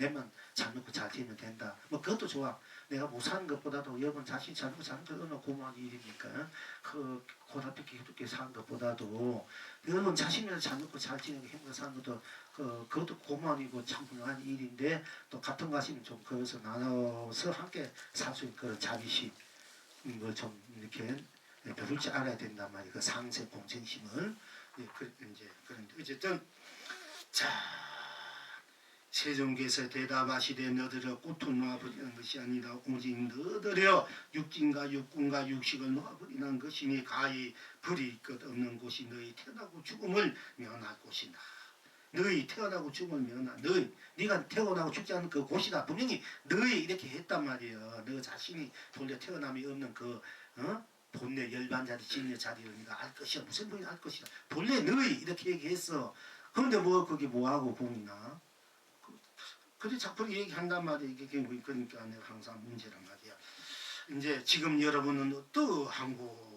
내만 잘 먹고 잘 지내면 된다. 뭐 그것도 좋아. 내가 못 사는 것보다도 여러분 자신이 잘 먹고 사는 게 얼마나 고마운 일입니까? 그 고달프게 기쁘게 사는 것보다도 여러분 자신이 잘 먹고 잘 지내고 행복하게 사는 것도 그것도 고마운 일이고 참 훌륭한 일인데 또 같은 것이면 좀 거기서 나눠서 함께 살 수 있는 그런 자비심 뭐 좀 이렇게 배울 줄 알아야 된단 말이에요. 그 상세 공생심을 이제 그런데 어쨌든 자 세종께서 대답하시되 너들여 꽃을 놓아버리는 것이 아니라 오직 너들여 육진과 육군과 육식을 놓아버리는 것이니 가히 버릴 것 없는 곳이 너희 태어나고 죽음을 면할 곳이다. 너희 태어나고 죽음을 면할 네가 태어나고 죽지 않는 그 곳이다. 분명히 너희 이렇게 했단 말이에요. 너 자신이 본래 태어남이 없는 그 본래 열반자리 진의 자리를 네가 알 것이야. 무슨 분이 알 것이다. 본래 너희 이렇게 얘기했어. 그런데 뭐 그게 뭐하고 봉이나 그래 자꾸 얘기한단 말이야. 이게 그러니까 내가 항상 문제란 말이야. 이제 지금 여러분은 어떠한고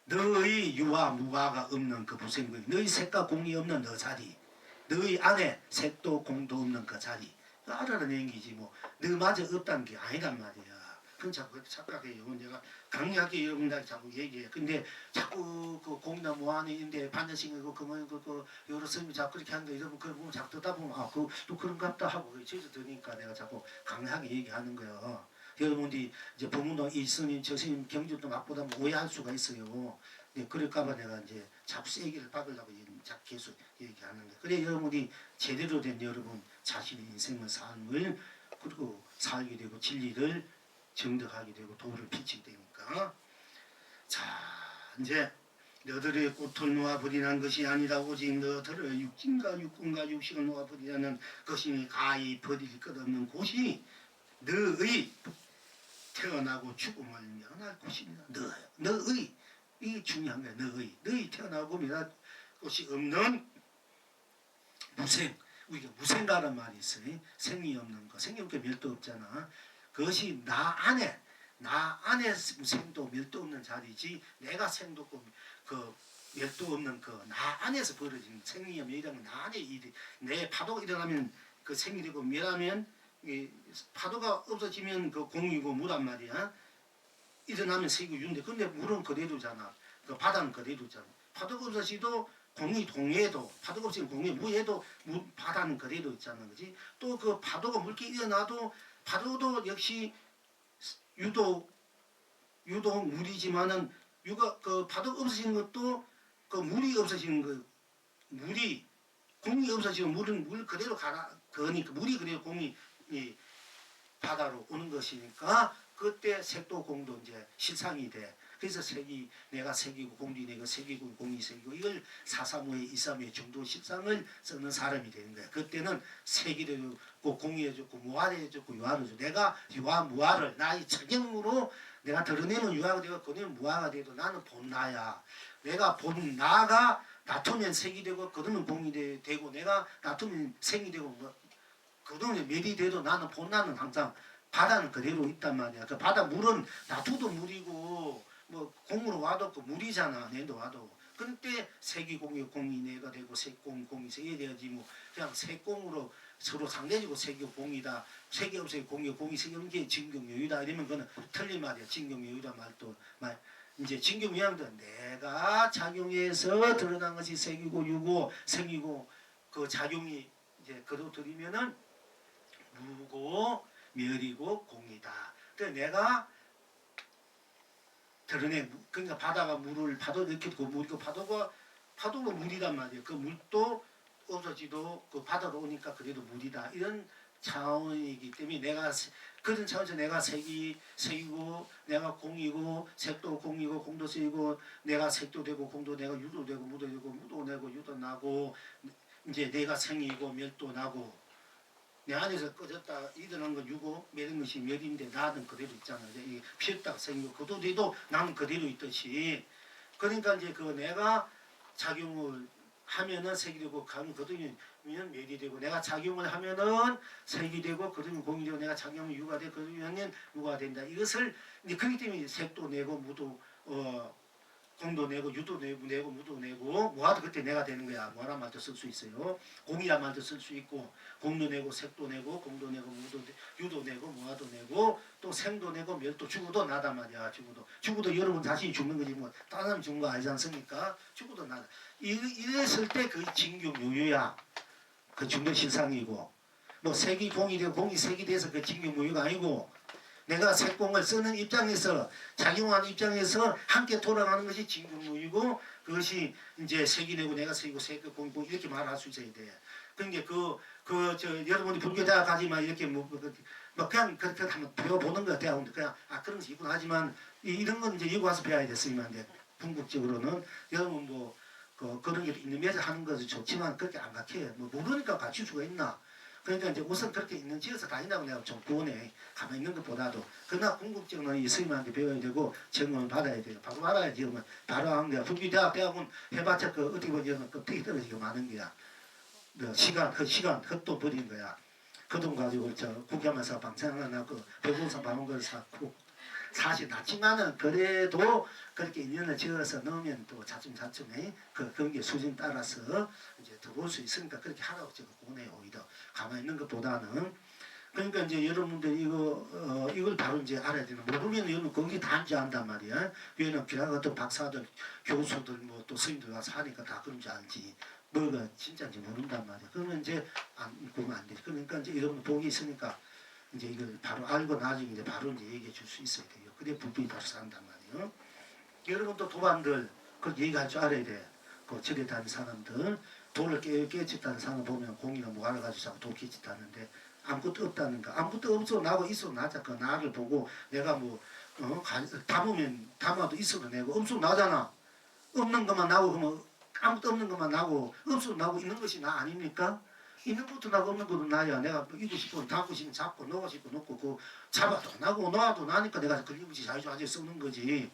너의 유와 무화가 없는 그 부생구역, 너의 색과 공이 없는 너 자리, 너의 안에 색도 공도 없는 그 자리, 알아는 얘기지 뭐 너마저 없다는 게 아니란 말이야. 그건 자꾸 착각해요. 내가 강하게 여러분들 자꾸 얘기해. 근데 자꾸 그 공이나 무한인데 반대식이고 그 여러 스님이 자꾸 그렇게 하는데 여러분 그걸 보면 자꾸 듣다 보면 또 그런갑다 하고 제주 드니까 내가 자꾸 강하게 얘기하는 거예요. 여러분들이 이제 법문도 이 스님 저 스님 경주도 맛보다 오해할 수가 있어요. 네, 그럴까봐 내가 이제 자꾸 세기를 박으려고 자꾸 계속 얘기하는 거예요. 그래 여러분이 제대로 된 여러분 자신의 인생의 삶을 그리고 살게 되고 진리를 정득하게 되고 도를 비치게 되니까 자 이제 너들의 꽃을 놓아버리는 것이 아니라 오직 너들의 육진과 육군과 육식을 놓아버리라는 것이니 가히 버릴 것 없는 곳이 너의 태어나고 죽음을 면할 곳입니다. 너의 이게 중요한 거야. 너의 태어나고 면할 곳이 없는 무생 우리가 무생가란 말이 있어요. 생이 없는 거 생이 없게 멸도 없잖아. 그것이 나 안에 생도 멸도 없는 자리지 내가 생도 없고 그 멸도 없는 그 나 안에서 벌어지는 생이며 멸이라는 나 안에 일이 내 파도가 일어나면 그 생이 되고 멸하면 파도가 없어지면 그 공이고 무란 말이야. 일어나면 색이고 유인데 근데 물은 그대로잖아. 그 바다는 그대로잖아. 파도가 없어지도 공이 동해도 파도가 없으면 공이 무해도 바다는 그대로 있잖아. 그지? 또 그 파도가 물기 일어나도 파도도 역시 유도 물이지만은 그 파도가 없어지는 것도 그 물이 없어지는 거 물이 공이 없어지면 물은 물 그대로 그러니까 물이 그대로 공이 바다로 오는 것이니까 그때 색도 공도 이제 실상이 돼. 그래서 색이 내가 색이고 공이 내가 색이고 공이 색이고 이걸 사사무의 이사무의 중도 실상을 쓰는 사람이 되는 거야. 그때는 색이 되고 공이 해줬고 무화를 해줬고 유화를 해줬고 내가 유화 무화를 나의 천형으로 내가 드러내면 유화가 되고 그러면 무화가 돼도 나는 본 나야. 내가 본 나가 놔두면 색이 되고 그러면 공이 되고 내가 놔두면 생이 되고 그동안 멸이 돼도 나는 본 나는 항상 바다는 그대로 있단 말이야. 그 바다 물은 놔두도 물이고 뭐 공으로 와도 그 물이잖아. 내도 와도. 그때 색이 공이 내가 되고 색공이 색이 되어지 뭐 그냥 색공으로 서로 상대적으로 색이 공이다. 색이 없어요. 공이 색이 없는 게 진경유유다. 이러면 그거는 틀린 말이야. 진경유유다 말도 이제 진경유양도 내가 작용해서 드러난 것이 색이고 유고 생이고 그 작용이 이제 그대로 들이면은 무고 멸이고 공이다. 그러니까 내가 드러내 그러니까 바다가 물을 파도 이렇게 그 물이고 파도가 물이란 말이에요. 그 물도 없어지도 그 바다로 오니까 그래도 물이다. 이런 차원이기 때문에 내가 그런 차원에서 내가 색이고 내가 공이고 색도 공이고 공도 색이고 내가 색도 되고 공도 내가 유도 되고 무도 되고 무도 내고 유도 나고 이제 내가 생이고 멸도 나고 내 안에서 꺼졌다 일어난 건 유고 멸인 것이 멸인데 나는 그대로 있잖아. 이제 피었다가 생기고 그도 돼도 나는 그대로 있듯이 그러니까 이제 그 내가 작용을 하면은 색이 되고 거두면 멸이 되고 내가 작용을 하면은 색이 되고 거두면 공이 되고 내가 작용하면 유가 되고 거두면 유가 된다. 이것을 이제 그렇기 때문에 색도 내고 무도 공도 내고 유도 내고 무도 내고 무화도 그때 내가 되는 거야. 무화란 말도 쓸 수 있어요. 공이란 말도 쓸 수 있고 공도 내고 색도 내고 공도 내고 무도 유도 내고 무화도 내고 또 생도 내고 멸도 죽어도 나단 말이야. 죽어도 여러분 자신이 죽는 거지 뭐 다른 사람이 죽는 거 알지 않습니까? 죽어도 나다. 이랬을 때 그 징경무유야. 그 중도실상이고 뭐 색이 공이 되고 공이 색이 돼서 그 징경무유가 아니고 내가 색공을 쓰는 입장에서 작용하는 입장에서 함께 돌아가는 것이 진공무이고 그것이 이제 색이 되고 내가 색이고 색이 공이고 이렇게 말할 수 있어야 돼. 그러니까 여러분이 불교대학 가지만 이렇게 뭐 그냥 그렇게 한번 배워보는 거야. 대학원도 그냥 그런 것이 있구나 하지만 이런 건 이제 여기 와서 배워야 됐으면 안 돼. 궁극적으로는 여러분 뭐 그런 게 있는 면에서 하는 것은 좋지만 그렇게 안 가르쳐요. 뭐 모르니까 가르칠 수가 있나. 그러니까 이제 우선 그렇게 있는 지어서 다닌다고 내가 좀 구원해. 가만히 있는 것보다도. 그러나 궁극적으로는 이 스님한테 배워야 되고 점검을 받아야 돼요. 바로 알아야지. 그러면 바로 하는 거야. 불교대학 대학은 해봤자 어떻게 보면 껍데기 떨어지고 마는 거야. 시간 헛돈 버린 거야. 그 돈 가지고 국회하면서 방생 하나 배고선 방은 걸 샀고 사실 낮지만은 그래도 그렇게 인연을 지어서 넣으면 또 차츰차츰 그런 게 수준 따라서 이제 더 볼 수 있으니까 그렇게 하라고 제가 권해요. 오히려 가만히 있는 것보다는. 그러니까 이제 여러분들 이걸 바로 이제 알아야 되는. 모르면 여러분 거기 다 이제 안단 말이야. 왜냐면 기라 같은 박사들, 교수들 뭐 또 스님들 와서 하니까 다 그런 줄 알지. 뭐가 진짜인지 모른단 말이야. 그러면 이제 보면 안 되지. 그러니까 이제 여러분 복이 있으니까 이제 이걸 바로 알고 나중에 이제 바로 이제 얘기해 줄 수 있어야 돼요. 그래 불법이 바로 산단 말이에요. 여러분도 도반들 그 얘기할 줄 알아야 돼. 그 절에 다니는 사람들 돌을 깨쳤다는 사람 보면 공이나 뭐 알아가지고 자꾸 돌 깨쳤다는데 아무것도 없다는 거. 아무것도 없어 나고 있어 나자 그 나를 보고 내가 뭐 담으면 담아도 있어도 내고 없어도 나잖아. 없는 것만 나고 그러면 아무것도 없는 것만 나고 없어도 나고 있는 것이 나 아닙니까? 있는 것도 나고 없는 것도 나야. 내가 이고 싶으면 담고 싶으면 잡고 놓고 싶으면 놓고 그 잡아도 나고 놓아도 나니까 내가 걸림없이 자유자재 쓰는 거지.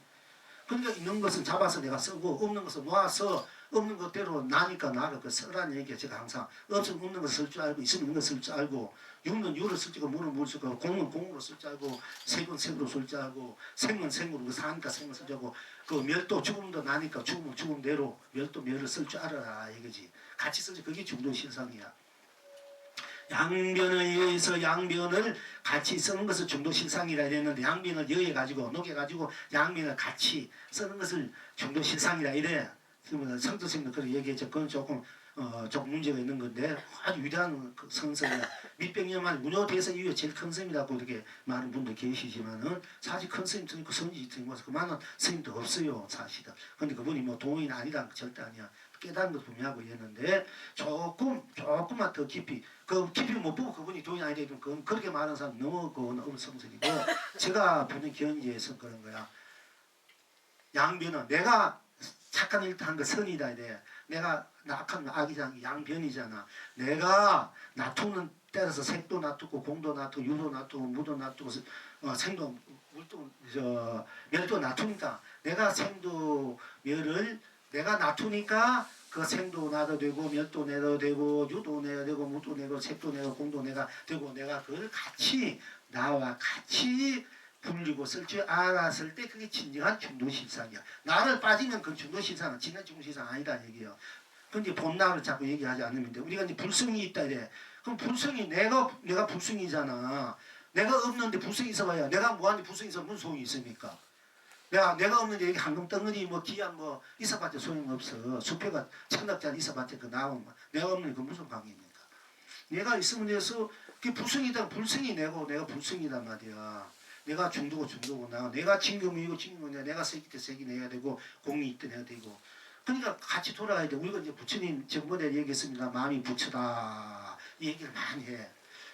그러니까 있는 것은 잡아서 내가 쓰고 없는 것은 놓아서 없는 것대로 나니까 나를 그 쓰라는 얘기야. 제가 항상 없으면 없는 거 쓸 줄 알고 있으면 있는 거 쓸 줄 알고 유는 유로 쓸 줄 알고 무는 무를 쓸 줄 알고 공은 공으로 쓸 줄 알고 색은 색으로 쓸 줄 알고 생은 생으로 사니까 생을 쓸 줄 알고 그 멸도 죽음도 나니까 죽음은 죽음대로 멸도 멸을 쓸 줄 알아라 이거지. 같이 쓰지. 그게 중도실상이야. 양변에 의해서 양변을 같이 쓰는 것을 중도실상이라 이랬는데 양변을 여해 가지고 녹여 가지고 양변을 같이 쓰는 것을 중도실상이라 이래. 성도스님도 그렇게 얘기했죠. 그건 조금 문제가 있는 건데 아주 위대한 성성이야. 밑백년만 문효대성 이후에 제일 큰 스님이라고 이렇게 많은 분들 계시지만은 사실 큰 스님도 있고 선지도 있고 그만한 스님도 없어요 사실은. 근데 그분이 뭐 동인 아니란 절대 아니야. 깨달은 것 분명하고 이랬는데 조금만 더 깊이 깊이 못 보고 그분이 동인 아니라 그건 그렇게 말하는 사람 너무 너무 성설이고 제가 보는 견지에서 그런 거야. 양변은 내가 착한 일도 한 거 선이다 이래. 내가 악한 악이잖아. 양변이잖아. 내가 놔두는 때려서 색도 놔두고 공도 놔두고 유도 놔두고 무도 놔두고 생도 물도 멸도 놔두니까 내가 생도 멸을 내가 놔두니까 그 생도 나도 되고 멸도 내도 되고 유도 내도 되고 무도 내고 색도 내고 공도 내가 되고 내가 그걸 같이 나와 같이 불리고 쓸 줄 알았을 때 그게 진정한 중도실상이야. 나를 빠지면 그 중도실상은 진짜 중도실상 아니다 얘기예요. 근데 본나를 자꾸 얘기하지 않으면 돼. 우리가 이제 불성이 있다 이래. 그럼 불성이 내가 불성이잖아. 내가 없는데 불성이 있어봐야 내가 뭐하는데 불성이 있어 무슨 소용이 있습니까? 내가 없는데 여기 황금 덩어리 뭐 기한 뭐 있어봤자 소용없어. 수표가 천억짜리 있어봤자 그 나오면 내가 없는데 그 무슨 관계입니까? 내가 있으면 돼서 그게 불성이다. 불성이 내고 내가 불성이란 말이야. 내가 중도고 내가 진금이고 내가 색이 때 색이 내야 되고 공이 있때 내야 되고 그러니까 같이 돌아가야 돼. 우리가 이제 부처님 전번에 얘기했습니다. 마음이 부처다 이 얘기를 많이 해.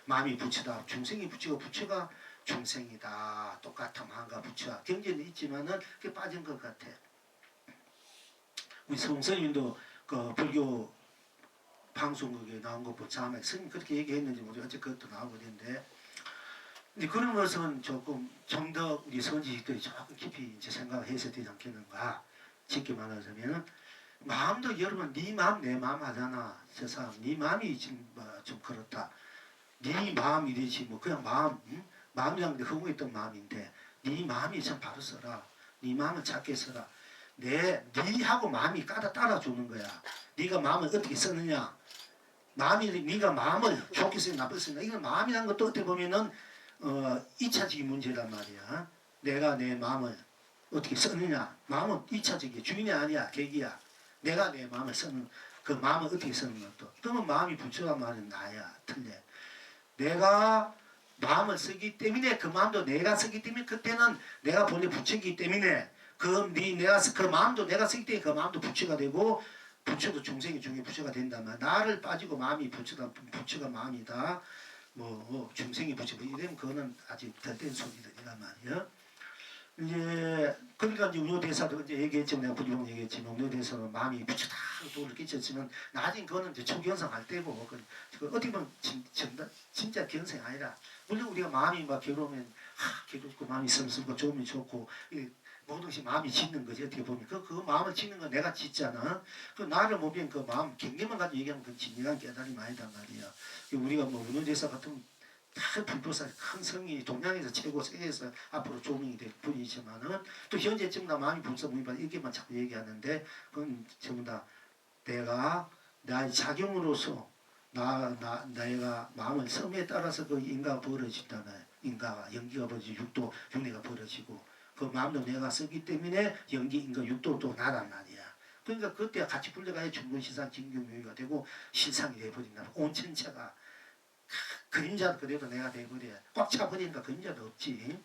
마음이 부처다. 중생이 부처고 부처가 중생이다. 똑같아 마음과 부처와 경계는 있지만은 그게 빠진 것 같아. 우리 성스님도 그 불교 방송국에 나온 거 보자면 스님 그렇게 얘기했는지 모르겠어. 어째 그것도 나오고 있는데 근데 그런 것은 조금 좀 더 우리 선지식들이 조금 깊이 이제 생각을 해서 되지 않겠는가. 쉽게 말하자면 마음도 여러분 네 마음 내 마음 하잖아. 저 사람 네 마음이 지금 좀 그렇다. 네 마음이되지 뭐 그냥 마음이란 게 허공에 있던 마음인데 네 마음이 참 바로 써라. 네 마음을 작게 써라. 니하고 마음이 따라주는 거야. 네가 마음을 어떻게 쓰느냐. 네가 마음을 좋게 쓰냐 나쁘게 쓰냐. 이건 마음이라는 것도 어떻게 보면은 2차적인 문제란 말이야. 내가 내 마음을 어떻게 쓰느냐. 마음은 2차적이야. 주인이 아니야. 계기야. 내가 내 마음을 쓰는 그 마음을 어떻게 쓰는 것도. 그러면 마음이 부처란 말은 나야. 틀려. 내가 마음을 쓰기 때문에 그 마음도 내가 쓰기 때문에 그때는 내가 본래 부처이기 때문에 그 마음도 내가 쓰기 때문에 그 마음도 부처가 되고 부처도 중생이 중에 부처가 된다면 나를 빠지고 마음이 부처가 마음이다. 중생이 부처 이러면 그거는 아직 덜 된 소리들이란 말이야. 이제 그러니까 이제 운효대사도 이제 얘기했지만 내가 부지방 얘기했지만 운효대사는 마음이 부처다 도를 끼쳤지만 나중에 그거는 이제 초견성할 때고 그 어떻게 보면 진짜 견성이 아니라 물론 우리가 마음이 막 괴로우면 괴롭고 마음이 슴슴고 좋으면 좋고 모든 것이 마음이 짓는 거지 어떻게 보면 그 마음을 짓는 건 내가 짓잖아. 그 나를 보면 그 마음 경계만 가지고 얘기하면 그 진정한 깨달음이 아니단 말이야. 우리가 뭐 운효대사 같은 다 불보살 큰 성이 동양에서 최고 세계에서 앞으로 조명이 될 분이지만은 또 현재쯤 다 마음이 불사 무의반 이렇게만 자꾸 얘기하는데 그건 전부 다 내가 나의 작용으로서 내가 마음을 섬에 따라서 그 인가가 벌어진다면 인가가 연기가 벌어지고 육도 윤회가 벌어지고 그 마음도 내가 쓰기 때문에 연기 인가 육도도 나란 말이야. 그러니까 그때 같이 불려가야 중근시상 진경묘의가 되고 실상이 돼버린다. 온 천체가 그림자도 그대로 내가 돼버려. 꽉 차버리니까 그림자도 없지.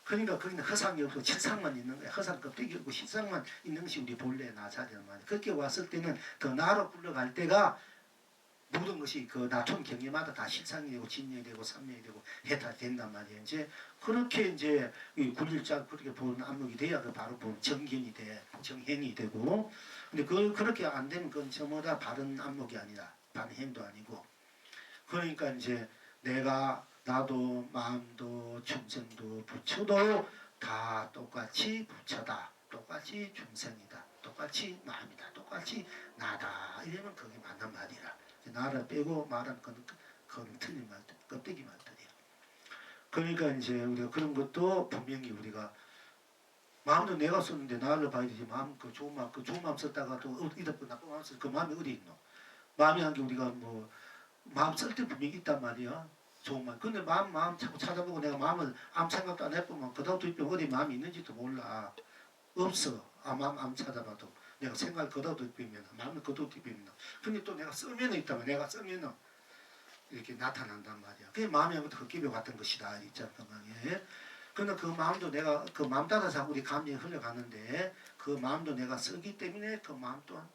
그러니까 거기는 허상이 없고 실상만 있는 거야. 허상 껍데기 없고 실상만 있는 것이 우리 본래 나 자리란 말이야. 그렇게 왔을 때는 그 나로 굴러갈 때가 모든 것이 그 나톤 경계마다 다 실상이 되고 진리이 되고 삼명이 되고 해탈이 된단 말이야. 이제 그렇게 이제 굴릴자 그렇게 보는 안목이 돼야 그 바로 보는 정견이 돼. 정행이 되고. 근데 그렇게 안 되면 그건 전부 다 바른 안목이 아니라 바른 행도 아니고. 그러니까 이제 나도 마음도 중생도 부처도 다 똑같이 부처다. 똑같이 중생이다. 똑같이 마음이다. 똑같이 나다. 이러면 그게 맞는 말이라. 나를 빼고 말하는 그건 틀린 말들. 껍데기 말들이야. 그러니까 이제 우리가 그런 것도 분명히 우리가 마음도 내가 썼는데 나를 봐야 되지. 마음 그 좋은 마음 썼다가 또 이렇게 나쁜 마음 썼 그 마음이 어디 있노? 마음이 한 게 우리가 마음 쓸 때 분명히 있단 말이야. 좋은 마음. 근데 마음 자꾸 찾아보고 내가 마음을 아무 생각도 안 해보면 그다음부터 어디 마음이 있는지도 몰라. 없어. 마음 찾아봐도. 내가 생각을 그다음부터 비면 마음을 그다음부터 비면 근데 또 내가 쓰면 있다면 내가 쓰면 이렇게 나타난단 말이야. 그게 마음이 아무튼 헛기벼 같은 것이다. 있잖아. 건강에. 근데 그 마음도 내가 그 마음 따라서 우리 감정이 흘러가는데 그 마음도 내가 쓰기 때문에 그 마음 또한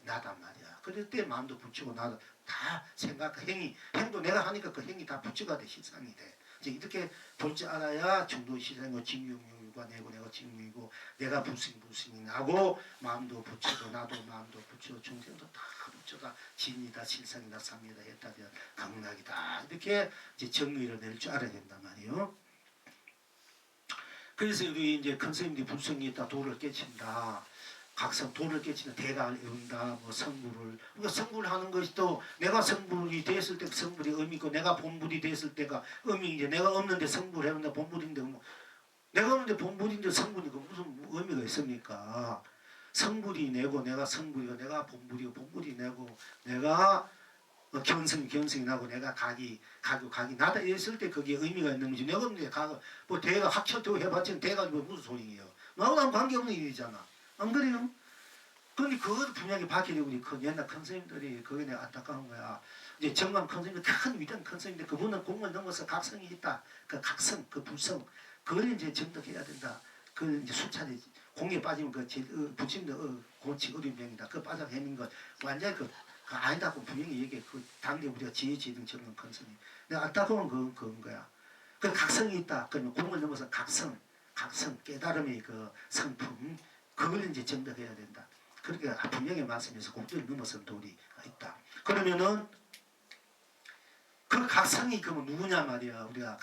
나단 말이야. 그럴 때 마음도 붙이고 나도 다 생각, 행도 내가 하니까 그 행이 다 붙여가 돼, 실상이 돼. 이제 이렇게 볼 줄 알아야 중도실상이고 징용유가 내고 내가 징용이고 내가 불승이 나고 마음도 붙이고 나도 마음도 붙이고 중생도 다 붙여가 진이다, 실상이다, 삼이다, 해탈이다, 강락이다. 이렇게 이제 정의를 낼 줄 알아야 된단 말이에요. 그래서 우리 이제 큰 스님들이 불성이 있다, 도를 깨친다. 각성 도를 깨치는 대가를 이룬다. 성불을. 그러니까 성불을 하는 것이 또 내가 성불이 됐을 때 성불이 의미고 내가 본불이 됐을 때가 의미인데 내가 없는데 성불을 해놓는데 본불인데 내가 없는데 본불인데 성불이 무슨 의미가 있습니까? 성불이 내고 내가 성불이고 내가 본불이고 본불이 내고 내가 견성이 나고 내가 각이 나다 이랬을 때 그게 의미가 있는 거지. 내가 없는데 대가 학철도 해봤지 대가 무슨 소리예요. 나하고 관계없는 일이잖아. 안 그래요? 그런데 그걸 분명히 밝히려고 우리 옛날 큰 스님들이 그게 내가 안타까운 거야. 이제 정감 큰 스님들 큰 위대한 큰 스님들 그분은 공을 넘어서 각성이 있다. 그 각성, 그 불성, 그걸 이제 정득해야 된다. 그 이제 수차례 공에 빠지면 부침도 고치 어린 병이다. 그 빠져 헤민 것 완전히 그 아니다고 분명히 얘기해. 그 당대 우리가 지혜지등 정감 큰 스님. 내가 안타까운 그건 거야. 그 각성이 있다. 그러면 공을 넘어서 각성 깨달음의 그 성품. 그걸 이제 정답해야 된다. 그렇게 분명히 말씀해서 공들을 넘어선 도리가 있다. 그러면은 그 각성이 그러면 누구냐 말이야. 우리가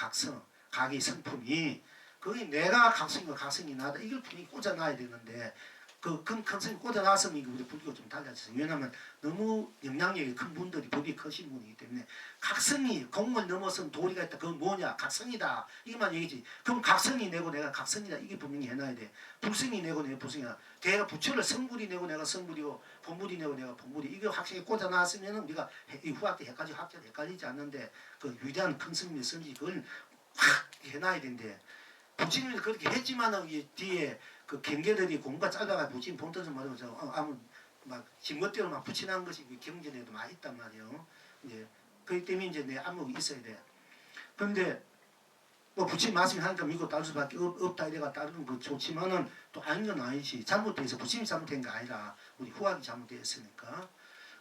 각의 성품이 거기 내가 각성이고 각성이 나다. 이걸 분명히 꽂아놔야 되는데 큰 선생님 꽂아놨으면 우리 불교가 좀 달라졌어요. 왜냐하면 너무 영향력이 큰 분들이 법이 크신 분이기 때문에 각성이 공을 넘어선 도리가 있다. 그건 뭐냐? 각성이다. 이것만 얘기지. 그럼 각성이 내고 내가 각성이다. 이게 분명히 해놔야 돼. 불성이 내고 내가 불성이다. 내가 부처를 성불이 내고 내가 성불이고 본불이 내고 내가 본불이 이거 확실히 꽂아놨으면 우리가 이 후학 때 헷갈리지 않는데 그 위대한 큰 스님의 선지 그걸 확 해놔야 된대. 부처님이 그렇게 했지만은 이 뒤에 그 경계들이 공부가 짧아가 부처님 본뜻을 말하면서 아무 막 지멋대로 막 붙여놓은 것이 경전에도 많이 있단 말이에요. 이제 그렇기 때문에 이제 내 안목이 있어야 돼. 그런데 뭐 부처님 말씀이 하니까 믿고 따를 수밖에 없다 이래가 따르는 거 좋지만은 또 아닌 건 아니지. 잘못돼서 부처님이 잘못된 게 아니라 우리 후학이 잘못됐으니까.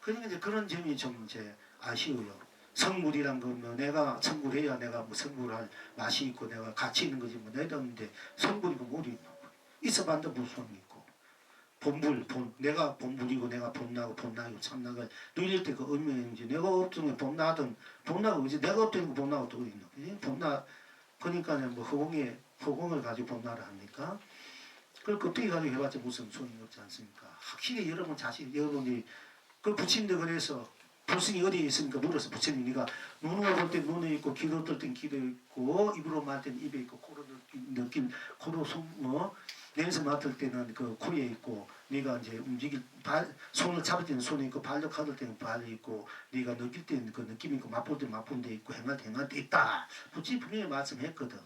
그러니까 이제 그런 점이 좀 이제 아쉬워요. 성불이란 건 뭐 내가 성불해야 내가 뭐 성불할 맛이 있고 내가 가치 있는 거지 뭐 내가 없는데 성불이고 뭐리 있어봤는데 무슨 소용이 있고 본불 내가 본불이고 내가 본나고 본나고 참나가 누릴 때 그 의미인지 내가 없던 게 본나든 본나고 이제 내가 없던 거 본나고 또 있는 본나 그러니까 뭐 허공을 가지고 본나를 합니까? 그걸 껍데기 가지고 해봤자 무슨 소용이 없지 않습니까? 확실히 여러분이 그 부친들 그래서 불승이 어디에 있습니까? 물어서 부처님 네가 눈으로 볼 때 눈에 있고 귀로 들 땐 귀에 있고 입으로 맡을 때는 입에 있고 코로 느낀 코로 냄새 맡을 때는 그 코에 있고 네가 이제 손을 잡을 때는 손에 있고 발로 가들 때는 발에 있고 네가 느낄 때는 그 느낌이 있고 맛볼 때는 맛본 데 있고 행할 때 있다. 부처님 분명히 말씀했거든.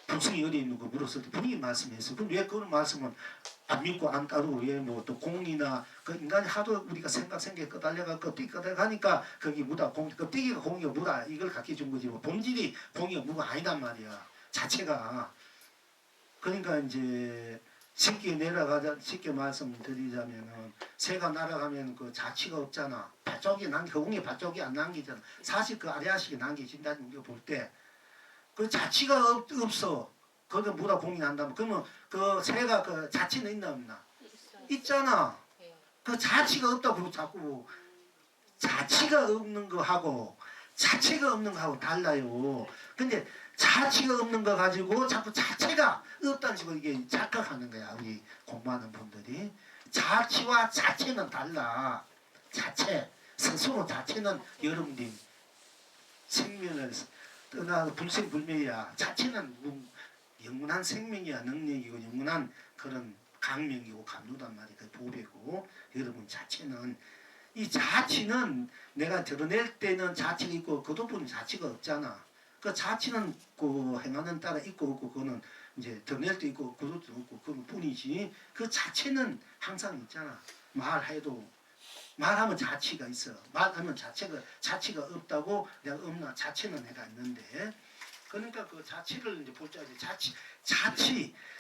불승이 어디에 있는 거 물었을 때 분명히 말씀했어. 그럼 왜 그런 말씀은 안 믿고 안 따르고 왜 뭐 또 공이나 그 인간이 하도 우리가 생각이 끄달려가 껍데기 끄달려가니까 거기 무다 껍데기가 공이가 무다 이걸 갖게 준 거지 뭐 본질이 공이가 무가 아니단 말이야 자체가. 그러니까 이제 쉽게 말씀드리자면은 새가 날아가면 그 자취가 없잖아. 공이 발쪽이 안 남기잖아. 사실 그 아래아식이 남겨진다는 우리가 볼 때 그 자취가 없어. 거기 무다 공이 난다면 그러면 그 새가 그 자취는 있나 없나? 있잖아. 그 자취가 없다고 자꾸 자취가 없는 거하고 자체가 없는 거하고 달라요. 근데 자취가 없는 거 가지고 자꾸 자체가 없다는 식으로 이게 착각하는 거야. 우리 공부하는 분들이. 자취와 자체는 달라. 자체. 스스로 자체는 여러분들이 생명을 떠나서 불생불멸이야. 자체는 영원한 생명이야. 능력이고 영원한 그런 강명이고 감로단 말이야. 그 보배고 여러분 자체는 이 자치는 내가 드러낼 때는 자치가 있고 그 덕분에 자치가 없잖아. 그 자치는 그 행하는 따라 있고 없고 그거는 이제 드러낼 때 있고 그것도 없고 그건 뿐이지. 그 자체는 항상 있잖아. 말하면 자치가 있어. 말하면 자치가 없다고 내가 없나 자체는 내가 있는데. 그러니까 그 자치를 이제 볼 때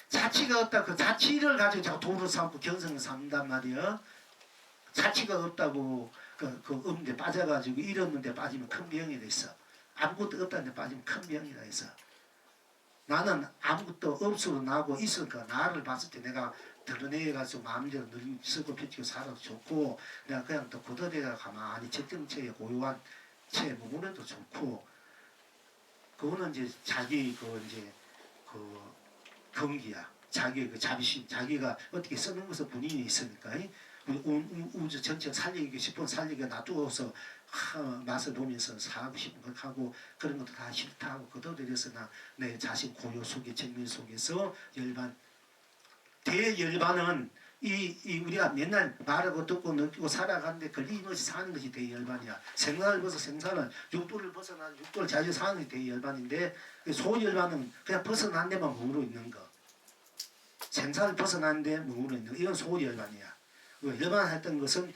자치가 없다. 그 자치를 가지고 자꾸 도를 삼고 견성을 삼단 말이야. 자치가 없다고 그 없는데 빠져가지고 잃었는데 빠지면 큰 병이 됐어. 아무것도 없다는데 빠지면 큰 병이라 해서 나는 아무것도 없어도 나고 있으니까 나를 봤을 때 내가 드러내가지고 마음대로 늘 쓰고 펴치고 살아도 좋고 내가 그냥 또 고도대가 가만히 적정체에 고요한 체에 머무르도 좋고 그거는 이제 자기 그 경기야. 자기의 그 자비심, 자기가 어떻게 쓰는 것을 본인이 있으니까 우주 전체 살리기 싶은 살리기 놔두어서 맛을 보면서 사고 싶은 걸 하고 그런 것도 다 싫다 하고 거둬들여서 내 자신 고요 속에 정면 속에서 열반 대열반은 우리가 맨날 말하고 듣고 느끼고 살아가는데 걸림없이 사는 것이 대열반이야. 생사를 벗어 생사는 육도를 벗어나 육도를 자주 사는 것이 대열반인데 소열반은 그냥 벗어난 데만 머무르 있는 거. 생사를 벗어난 데 머무르 있는 거. 이건 소열반이야. 열반했던 것은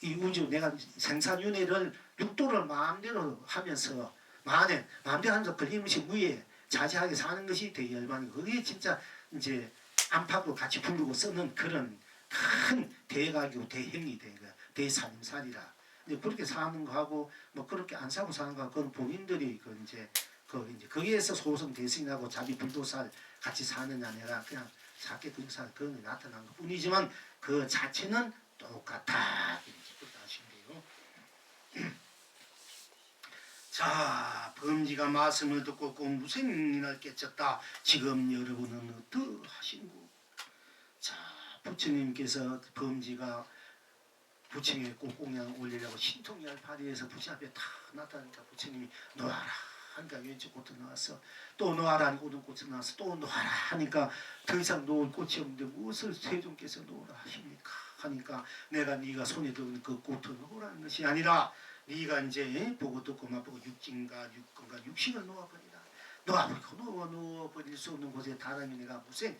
이 우주 내가 생사윤회를 육도를 마음대로 하면서 마음대로 하면서 걸림없이 무에 자제하게 사는 것이 대열반이고 그게 진짜 이제 안팎으로 같이 부르고 쓰는 그런 큰 대각이고 대행이 된 거야. 대산임살이라. 그렇게 사는 거하고 뭐 그렇게 안 사고 사는 거하고 그건 본인들이 이제 거기에서 소성 대승하고 자기 불도살 같이 사느냐 아니라 그냥 작게 그살 그런 게 나타난 것 뿐이지만 그 자체는 똑같다. 이렇게 아시면 자, 범지가 말씀을 듣고 무생인을 깨쳤다. 지금 여러분은 어떠하신고? 자, 부처님께서 범지가 부처님의 꽃공양 올리려고 신통열 파리에서 부처 앞에 다 나타나니까 부처님이 놓아라 하니까 왼쪽 꽃도 나왔어. 또 놓아라 하니까 오른꽃이 나왔어. 또 놓아라 하니까 더 이상 놓을 꽃이 없는데 무엇을 세종께서 놓으라 하십니까 하니까 내가 네가 손에 들은 그 꽃을 놓으라는 것이 아니라 네가 이제 보고 듣고 맛보고 육진과 육근과 육신을 놓아버리라. 놓아버리고 놓아버릴 수 없는 곳에 다람이 내가 무생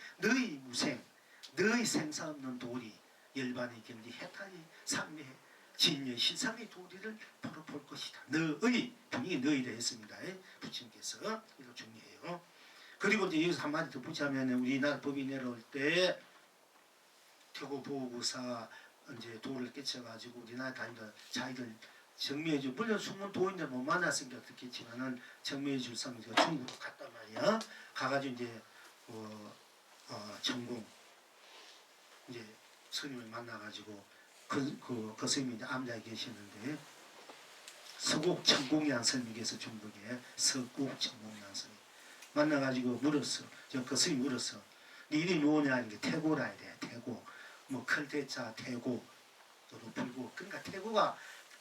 너의 생사 없는 도리 열반의 경지 해탈이 삼매해 진여 신삼의 도리를 바로 볼 것이다. 너의 분명히 너희라 했습니다. 부처님께서 이거 중요해요. 그리고 이제 여기서 한마디 더 붙이자면 우리나라 법이 내려올 때 태고 보호구사 이제 도를 깨쳐가지고 우리나라 다니다 자기들 정미해줄 물론 숨은 도인들 못 만났으니까 그렇겠지만은 정미해줄 사람이 중국으로 갔단 말이야. 가가지고 이제 전공 이제 스님을 만나가지고 그 스님이 이제 암자에 계시는데 서곡천공이라는 스님이 계서 중국에 서곡천공이라는 스님 만나가지고 물었어. 그 스님이 물었어. 네 이름이 뭐냐 하는 게 태고라 이래. 태고 뭐 클대자 태고 또는 불고 그러니까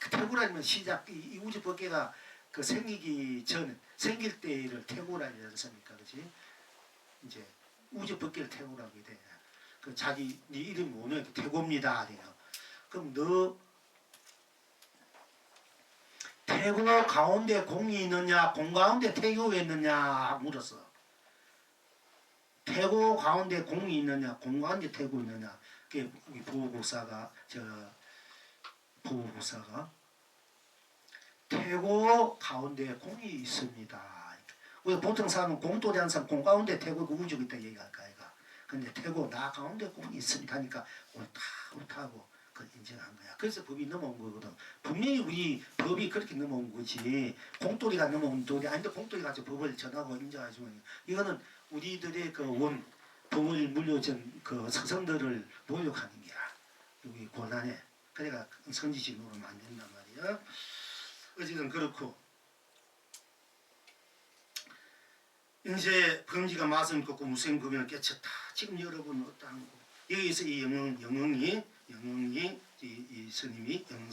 태고라면 시작 이 우주 법계가 그 생기기 전 생길 때를 태고라 이러지 않습니까, 그렇지? 이제 우주 법계를 태고라고 돼. 그 자기 네 이름이 뭐냐 태고입니다. 그래요. 그럼 너 태고 가운데 공이 있느냐 공 가운데 태고가 있느냐 물었어. 태고 가운데 공이 있느냐 공 가운데 태고 있느냐. 그게 우리 보호국사가 태고 가운데 공이 있습니다. 우리 보통 사람은 공돌이 한 사람 공 가운데 태고 그 우주가 있다 얘기할까 이가. 근데 태고 나 가운데 공이 있습니다 하니까 옳다고 그걸 인정한 거야. 그래서 법이 넘어온 거거든. 분명히 우리 법이 그렇게 넘어온 거지. 공돌이가 넘어온 돌이 아닌데 공돌이 가지고 법을 전하고 인정하지만 이거는 우리들의 그 원 법을 물려준 그 서성들을 모욕하는 게야. 여기 곤란해. 그러니까 선지식으로 안 된단 말이야. 어쨌든 그렇고 이제 범지가 맛은 꺾고 무생금을 깨쳤다. 지금 여러분은 어떠한 거? 여기서 이 영흥이 이 스님이 영흥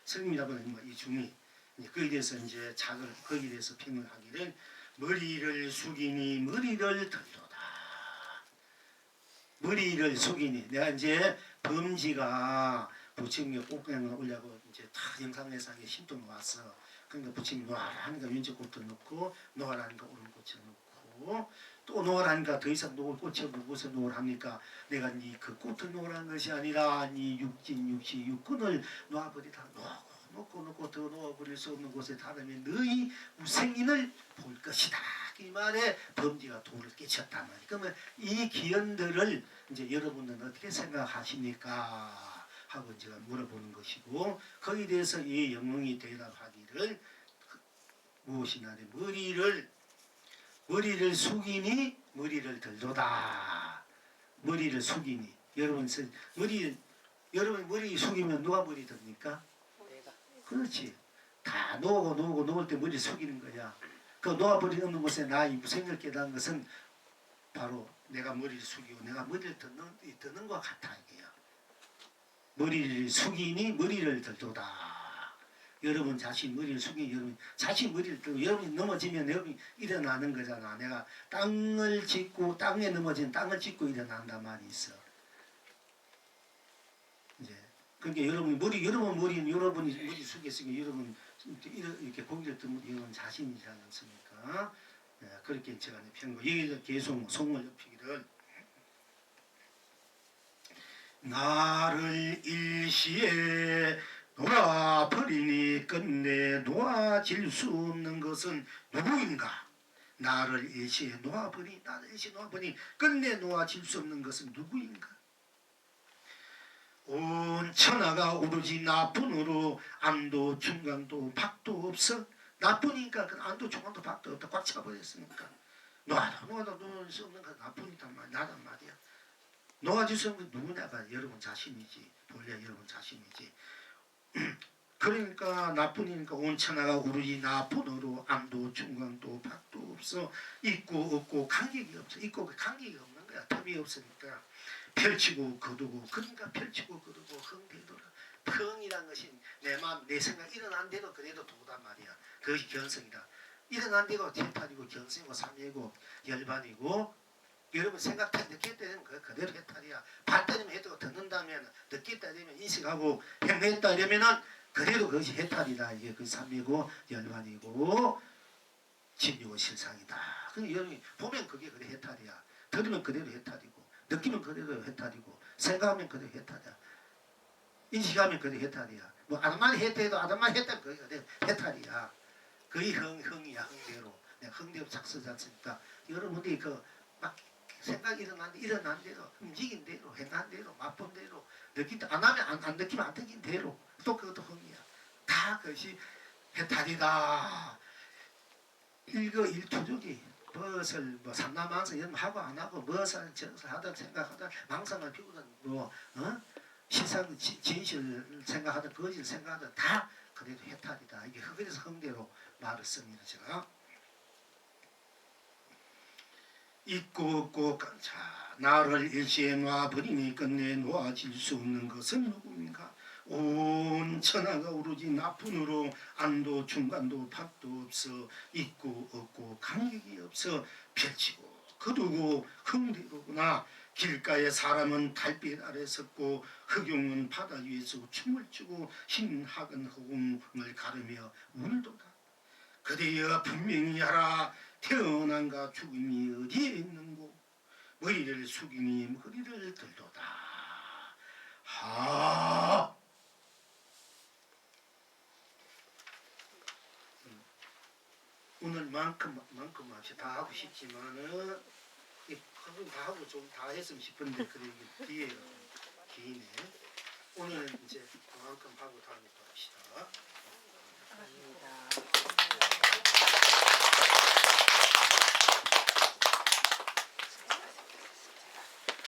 스님이라고 하는 이 중이 거기에 대해서 이제 거기에 대해서 평을 하기를 머리를 숙이니 머리를 들도다. 머리를 숙이니 내가 이제 범지가 부처님의 꽃경을 올려고 이제 다 영상에서 신동 왔어. 그러니까 부처님 놓아라 하니까 왼쪽 꽃도 놓고 놓아라 하니까 오른꽃을 놓고 또 놓아라 하니까 더 이상 놓을 꽃이 없고 무엇을 놓으라 합니까? 내가 네 그 꽃을 놓으라는 것이 아니라 네 육근을 놓아버리다. 놓고 더 놓아버릴 수 없는 곳에 닿으면 너희 우생인을 볼 것이다. 이 말에 범지가 도를 깨쳤단 말이에요. 그러면 이 기연들을 이제 여러분은 어떻게 생각하십니까? 하고 제가 물어보는 것이고 거기에 대해서 이 영웅이 대답하기를 무엇이나 머리를 숙이니 머리를 들도다. 머리를 숙이니 여러분 머리 숙이면 누가 머리 듭니까? 그렇지. 다 놓을 때 머리 숙이는 거야. 그 놓아버리는 곳에 나의 무생을 깨달은 것은 바로 내가 머리를 숙이고 내가 머리를 듣는 것 같아 이게요. 머리를 숙이니 머리를 들도다. 여러분 자신 머리를 숙이니 여러분 자신 머리를 들고 여러분이 넘어지면 여러분이 일어나는 거잖아. 내가 땅에 넘어진 땅을 짚고 일어난단 말이 있어. 이제 그러니까 여러분이 여러분이 머리 숙였으니까 여러분 이렇게 고개를 들면 여러분 자신이지 않습니까? 네, 그렇게 제가 편거 여기서 계속 송을 높이기를 나를 일시에 놓아버리니 끝내 놓아질 수 없는 것은 누구인가? 나를 일시에 놓아버리니 끝내 놓아질 수 없는 것은 누구인가? 온 천하가 오로지 나뿐으로 암도 중간도 박도 없어. 나뿐이니까 그 암도 중간도 박도 없다. 꽉 차버렸으니까 놓을 수 없는 건 나뿐이단 말이야. 나란 말이야. 놓아질 수 없는 건 누구냐가 여러분 자신이지. 본래 여러분 자신이지. 그러니까 나뿐이니까 온 천하가 오로지 나뿐으로 암도 중간도 박도 없어. 있고 없고 간격이 없어. 있고 간격이 없는 거야. 텀이 없으니까. 펼치고 거두고 그러니까 펼치고 거두고 흥대도라. 흥이란 것이 내 마음 내 생각 일어난 대로 그래도 도단 말이야. 그것이 견성이다. 일어난 대로 해탈이고 견성이고 삼위고 열반이고 여러분 생각할 늦게 때리면 그대로 해탈이야. 봤다면 해도 듣는다면 듣게 따르면 인식하고 행했다 이러면은 그대로 그것이 해탈이다. 이게 그 삼위고 열반이고 진리고 실상이다. 그 여러분이 보면 그게 그래 해탈이야. 들으면 그대로 해탈이고 느끼면 그대로 해탈이고 생각하면 그대로 해탈이야. 인식하면 그대로 해탈이야. 뭐 아담만 했대도 아담만 했다면 그게 그대로 해탈이야. 그게 흥이야. 흥대로. 내가 흥대로 작서잤으니까 여러분들이 그막 생각이 일어난 대로 움직인 대로 행한 대로 맛본 대로 느낀 안 하면 안 느끼면 안 느낀 대로 또 그것도 흥이야. 다 그것이 해탈이다. 일거일투족이 무엇을 뭐 삼라망상 이런 하고 안 하고 무엇을 저것을 하든 생각하든 망상을 피우든 뭐 시상 진실 생각하든 거짓 생각하든 다 그래도 해탈이다. 이게 그래서 흥대로 말을 씁니다. 제가 있고 없고 자 나를 일시에 놔버리니 끝내 놓아질 수 없는 것은 누굽니까? 온 천하가 오로지 나뿐으로 안도 중간도 밭도 없어 있고 없고 간격이 없어 펼치고 거두고 흥대로구나. 길가에 사람은 달빛 아래 섰고 흑용은 바다 위에서 춤을 추고 흰 학은 허공을 가르며 울도다. 그대여 분명히 하라. 태어난가 죽음이 어디에 있는고 머리를 숙이니 머리를 들도다. 하. 오늘만큼 합시 다 하고 싶지만은 다 하고 좀 다 했으면 싶은데 그래 뒤에 기네. 오늘 이제 그만큼 하고 다음에 또 합시다. 감사합니다.